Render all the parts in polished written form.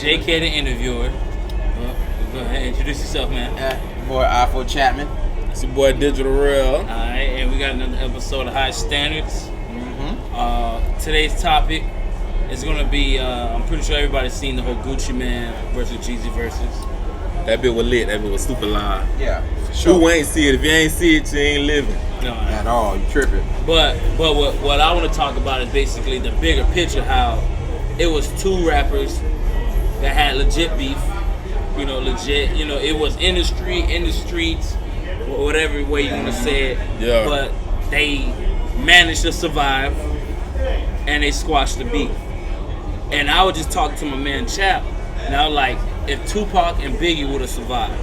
JK the interviewer. Go ahead, introduce yourself, man. Boy, I4 Chapman. It's your boy Digital Real. Alright, and we got another episode of High Standards. Mm-hmm. Today's topic is going to be, I'm pretty sure everybody's seen the whole Gucci Mane versus Jeezy versus. That bit was lit. That bit was super live. Yeah, for sure. Who ain't see it? If you ain't see it, you ain't living. No, At all, you tripping. But what I want to talk about is basically the bigger picture, how it was two rappers that had legit beef, legit, it was in the streets, whatever way you want to say it. Yeah. But they managed to survive and they squashed the beef. And I was just talking to my man Chap, and I was like, if Tupac and Biggie would have survived,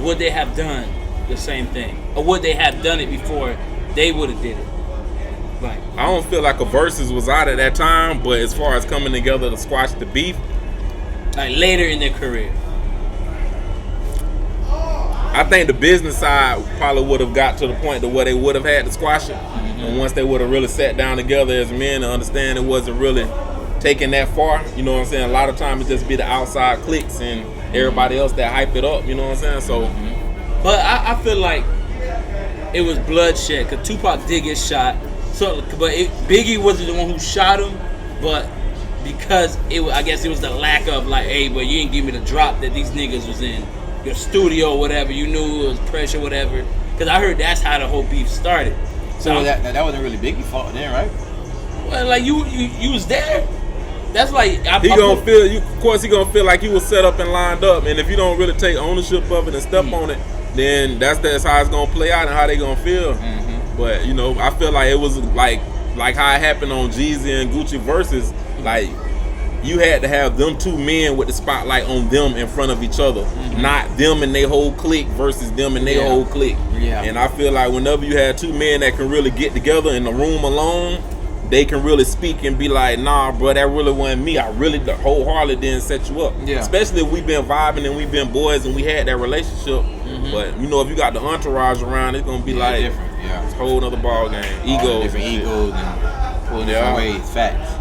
would they have done the same thing? Or would they have done it before they would have did it? Like, I don't feel like a versus was out at that time, but as far as coming together to squash the beef, like later in their career. I think the business side probably would have got to the point to where they would have had to squash it. Mm-hmm. And once they would have really sat down together as men and understand it wasn't really taking that far, you know what I'm saying? A lot of times it just be the outside cliques and everybody else that hype it up, you know what I'm saying? So, But I feel like it was bloodshed because Tupac did get shot. So, Biggie wasn't the one who shot him, but because I guess it was the lack of like, hey, but you didn't give me the drop that these niggas was in your studio or whatever. You knew it was pressure, whatever. Because I heard that's how the whole beef started. So that wasn't really Biggie's fault then, right? Well, like you was there. That's like he gonna feel like he was set up and lined up, and if you don't really take ownership of it and step on it, then that's how it's gonna play out and how they gonna feel. But I feel like it was like how it happened on Jeezy and Gucci versus, like you had to have them two men with the spotlight on them in front of each other, not them and their whole clique versus them and their whole clique. Yeah. And I feel like whenever you have two men that can really get together in the room alone, they can really speak and be like, nah, bro, that really wasn't me. I really wholeheartedly didn't set you up. Yeah. Especially if we've been vibing and we've been boys and we had that relationship. But, if you got the entourage around, it's going to be like different. Yeah. It's a whole other ball game. Egos. Different egos and pull different ways. Facts,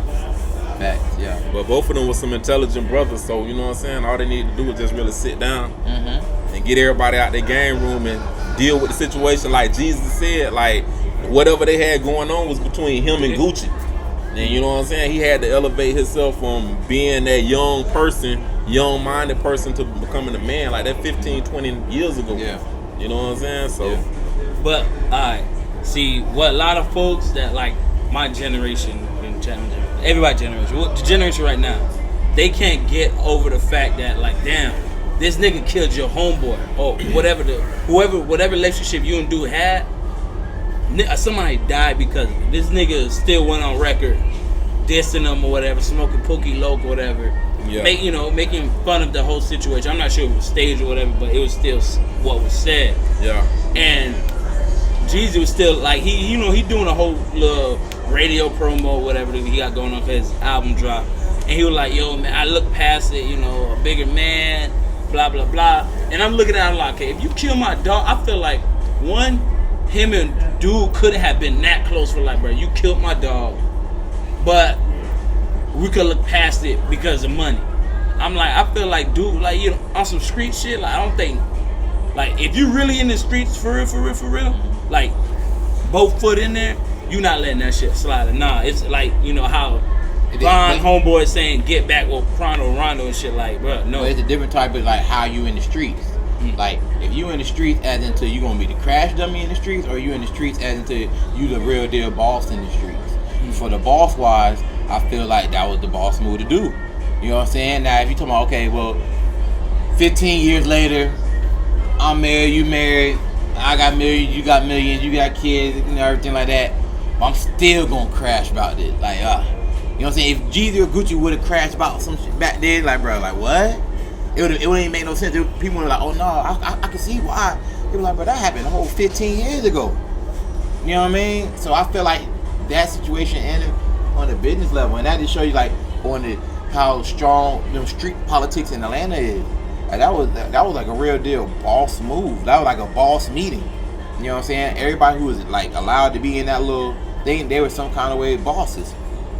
yeah. But both of them were some intelligent brothers, so, you know what I'm saying? All they need to do is just really sit down and get everybody out their game room and deal with the situation. Like Jesus said, like, whatever they had going on was between him and Gucci. And you know what I'm saying? He had to elevate himself from being that young-minded person to becoming a man like that 15, 20 years ago. Yeah. You know what I'm saying? So, But, alright, see, what a lot of folks that, like, my generation, and everybody's generation, the generation right now, they can't get over the fact that, like, damn, this nigga killed your homeboy, or whatever relationship you and dude had, somebody died because of it. This nigga still went on record dissing them or whatever, smoking Pookie Loke or whatever. Yeah. Making fun of the whole situation. I'm not sure if it was staged or whatever, but it was still what was said. yeah. And Jeezy was still like he doing a whole little radio promo, whatever he got going on for his album drop. And he was like, yo man, I look past it, a bigger man, blah blah blah. And I'm looking at him like, okay, if you kill my dog, I feel like him and dude couldn't have been that close for like, bro, you killed my dog. But we could look past it because of money. I'm like, I feel like dude, like, on some street shit, like, I don't think, like, if you really in the streets for real, like, both foot in there, you not letting that shit slide. Nah, it's like, how Ron homeboy saying get back with Rondo and shit, like, bro, no. But it's a different type of, like, how you in the streets. Like, if you in the streets as into you gonna be the crash dummy in the streets, or you in the streets as into you the real deal boss in the streets. For the boss wise, I feel like that was the boss move to do. You know what I'm saying? Now if you talking about, okay, well, 15 years later, I'm married, you married, I got millions, you got millions, you got kids, everything like that, but I'm still gonna crash about this. Like, you know what I'm saying? If Jeezy or Gucci would have crashed about some shit back then, like, bro, like, what? It wouldn't even make no sense. People were like, oh no, I can see why. They were like, but that happened a whole 15 years ago. You know what I mean? So I feel like that situation ended on the business level, and that just shows you like how strong street politics in Atlanta is. Like, that was like a real deal boss move. That was like a boss meeting. You know what I'm saying? Everybody who was like allowed to be in that little thing, they were some kind of way bosses.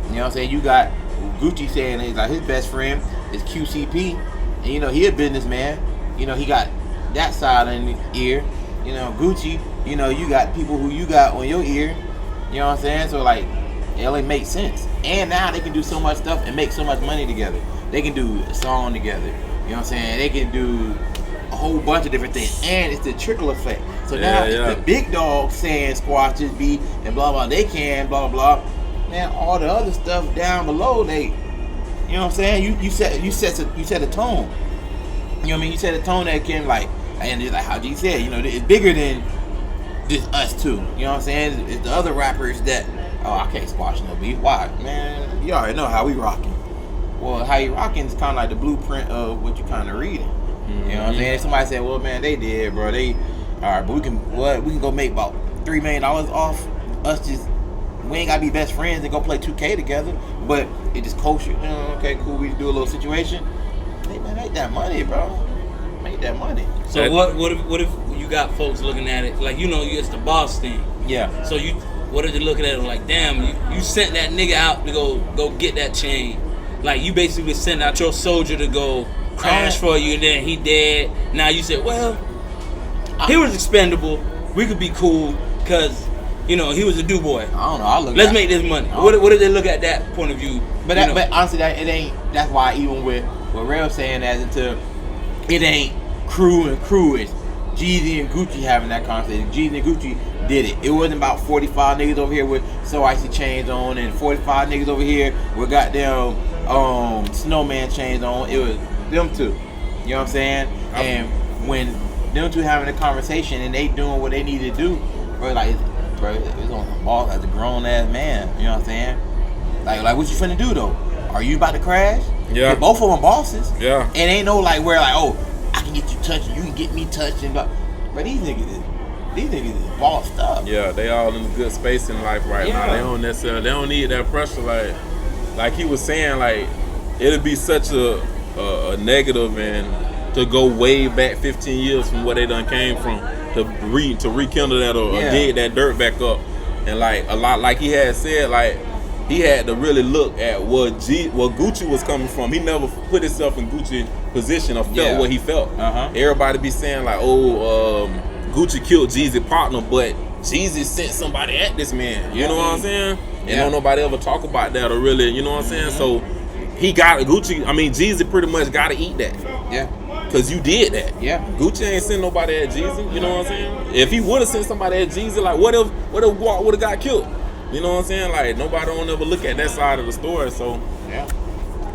You know what I'm saying? You got Gucci saying he's like his best friend is QCP, and you know he a businessman. You know he got that side in the ear. You know Gucci. You know you got people who you got on your ear. You know what I'm saying? So like, it only makes sense. And now they can do so much stuff and make so much money together. They can do a song together. You know what I'm saying? They can do a whole bunch of different things, and it's the trickle effect. So now if the big dog saying squash this beat and blah blah, they can blah blah. Man, all the other stuff down below, they, you know what I'm saying? You set a tone. You know what I mean? You set a tone that can like, and it's like how G said, you know, it's bigger than just us two. You know what I'm saying? It's the other rappers that, oh, I can't squash no beef. Why, man? You already know how we rocking. Well, how you rocking is kind of like the blueprint of what you kind of reading. Mm-hmm. You know what I'm saying? If somebody said, well, man, they did, bro. All right, but we can go make about $3 million off us just. We ain't gotta be best friends and go play 2K together, but it just kosher. You know, okay, cool. We do a little situation. Hey man, make that money, bro. Make that money. So what if you got folks looking at it like, you know, it's the boss thing? Yeah. So what are they looking at it like? Damn, you sent that nigga out to go get that chain. Like you basically sent out your soldier to go crash for you, and then he dead. Now you said, well, he was expendable. We could be cool because. You know, he was a do boy. I don't know. Let's make this money. What did they look at that point of view? But honestly, that's why even with what Rel saying as into it ain't crew and crew. It's Jeezy and Gucci having that conversation. Jeezy and Gucci did it. It wasn't about 45 niggas over here with So Icy chains on and 45 niggas over here with goddamn snowman chains on. It was them two. You know what I'm saying? And when them two having a conversation and they doing what they need to do, bro, like. Bro, it's on the ball as a grown ass man. You know what I'm saying? Like what you finna do though? Are you about to crash? Yeah. Both of them bosses. Yeah. And ain't no like where like, oh, I can get you touched and you can get me touched and blah. But these niggas is bossed up. Yeah, they all in a good space in life right now. They don't need that pressure. Like he was saying, like it'll be such a negative and to go way back 15 years from where they done came from. To rekindle that or dig that dirt back up, and like a lot, like he had said, like he had to really look at what Gucci was coming from. He never put himself in Gucci position or felt what he felt. Everybody be saying like, oh, Gucci killed Jeezy partner, but Jeezy sent somebody at this man. You know what I'm saying? And don't nobody ever talk about that or really, you know what I'm saying? So he got Gucci. I mean, Jeezy pretty much got to eat that. Yeah. Cause you did that. Yeah. Gucci ain't sent nobody at Jeezy. You know what I'm saying? If he would have sent somebody at Jeezy, like what if Guap would have got killed? You know what I'm saying? Like nobody don't ever look at that side of the story. So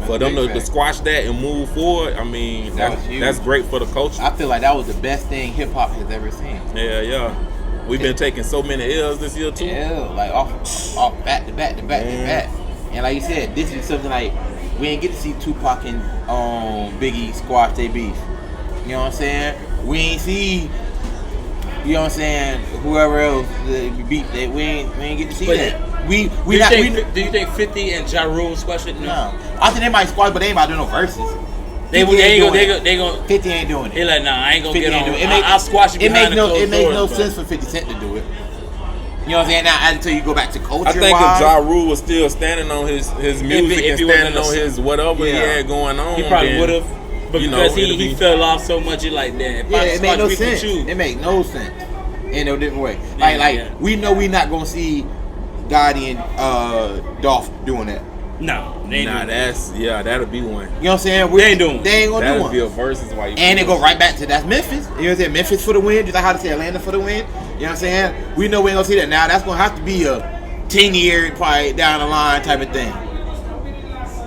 for them to squash that and move forward, I mean that's great for the culture. I feel like that was the best thing hip hop has ever seen. Yeah. We've been taking so many L's this year too. Yeah, like off back to back. And like you said, this is something like we ain't get to see Tupac and Biggie squash their beef. You know what I'm saying? We ain't see, you know what I'm saying, whoever else beat that. We ain't get to see that. Do you think 50 and Ja Rule squash it? No. I think they might squash, but they ain't about to do no verses. They gonna 50 ain't doing it. They like, nah, I ain't gonna get on. I'll squash it. It makes no sense for 50 Cent to do it. You know what I'm saying? Now, until you go back to culture. I think if Ja Rule was still standing on his music and standing on his whatever he had going on, he probably would have. But because he fell off so much, he like that. It made no sense. It made no sense in no different way. We know we not gonna see Gotti and Dolph doing that. No, that'll be one. You know what I'm saying? They ain't doing. They ain't gonna do one. That'll be a versus. And they go right back to that's Memphis. You know what I'm saying? Memphis for the win, just like how to say Atlanta for the win. You know what I'm saying? We know we ain't gonna see that now. That's gonna have to be a 10-year probably down the line type of thing.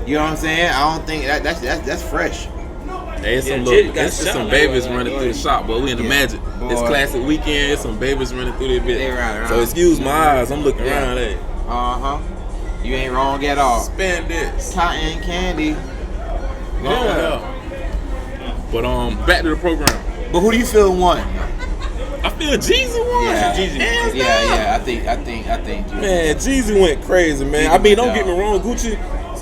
You know what I'm saying? I don't think that's fresh. Hey, it's some babies running through the shop, but we in the Magic. Boy. It's classic weekend. It's some babies running through there bit. Right. So excuse my eyes. I'm looking around. Hey. You ain't wrong at all. Spend this. Cotton candy. Yeah. But back to the program. But who do you feel won? I feel Jeezy won. Yeah, Jeezy. Yeah. I think. Jeezy. Man, Jeezy went crazy, man. I mean, don't get me wrong. Gucci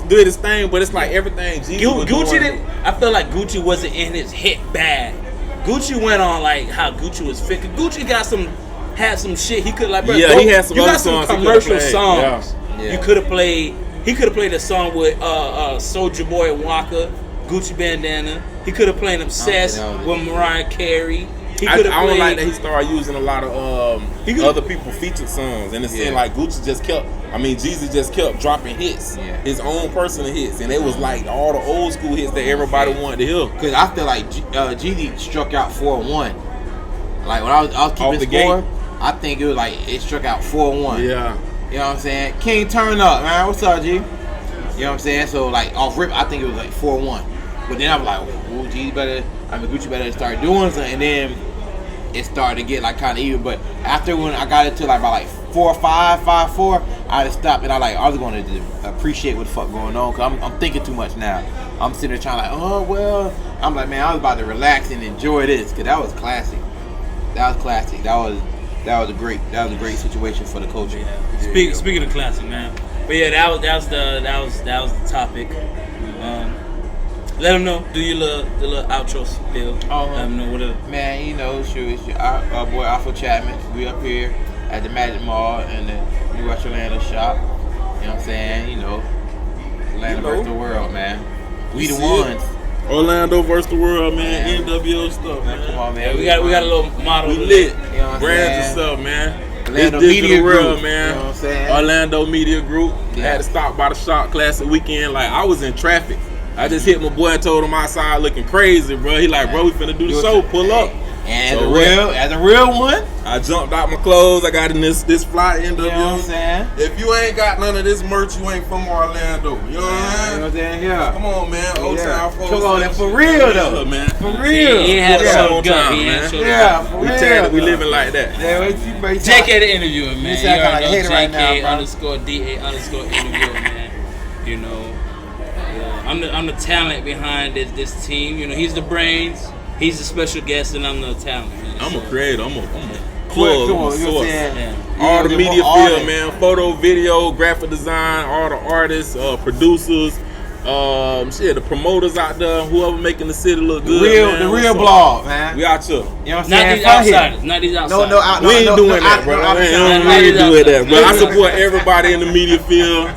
did his thing, but it's like everything Gucci did. I feel like Gucci wasn't in his hit bag. Gucci went on like how Gucci was fit. Gucci had some shit he could like. Bro, he had some other songs. Commercial songs. Yeah. You could have played. He could have played a song with Soulja Boy and Waka. Gucci bandana. He could have played Obsessed with Mariah Carey. I don't like that he started using a lot of other people featured songs, and it seemed like Gucci Jeezy just kept dropping hits, his own personal hits, and it was like all the old school hits that everybody wanted to hear. Because I feel like Jeezy struck out 4-1. Like when I was keeping score, I think it was like it struck out 4-1. Yeah. You know what I'm saying? King turn up, man. What's up, G? You know what I'm saying? So like off rip, I think it was like 4-1. But then I was like, oh, Gucci better start doing something, and then it started to get like kind of even. But after when I got it to like about like 4-5, 5-4, I just stopped and I was going to appreciate what the fuck going on, because I'm thinking too much now. I'm sitting there trying like, oh well. I'm like, man, I was about to relax and enjoy this, because that was classic. That was classic. That was a great situation for the culture. Yeah. Speaking of classic, man. But yeah, that was the topic. Let them know. Do your little outro spill. Let them know whatever. Man, you know, it's our boy Alpha Chapman. We up here at the Magic Mall in the New West Orlando shop. You know what I'm saying? You know, Orlando versus the world, man. We the ones. Orlando versus the world, man. NWO stuff, man. Come on, man. Yeah, we got a little model. We lit. You know what Brands and stuff, man. Orlando it's Media world, Group, man. You know what I'm saying? Orlando Media Group. Had to stop by the shop classic weekend. Like, I was in traffic. I just hit my boy and told him outside looking crazy, bro. He like, bro, we finna do the show. Pull up. And as a real one, I jumped out my clothes. I got in this fly NWO. You know what I'm saying? If you ain't got none of this merch, you ain't from Orlando. You know what I'm saying? Yeah. Come on, man. Old Town folks. Come on, for real though, man. For real. He had a show gun. For real. We living like that. Jake had to interview him, man. You already know JK_DA_interview, man. You know, I'm the talent behind this team. You know, he's the brains. He's a special guest, and I'm the talent. Man. I'm a creator. I'm a plug. I'm a source. All the media field, man. Photo, video, graphic design, all the artists, producers, the promoters out there, whoever making the city look good. The real blog, man. We out here. You know what I'm saying? Not these outsiders. We ain't doing that, bro. We ain't doing that, bro. I support everybody in the media field.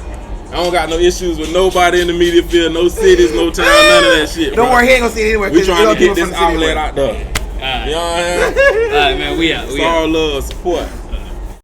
I don't got no issues with nobody in the media field, no cities, no town, none of that shit. Don't worry, he ain't gonna see it anywhere. We trying to get this outlet out there. You know what I'm saying? All right, man, we out. It's all love, support.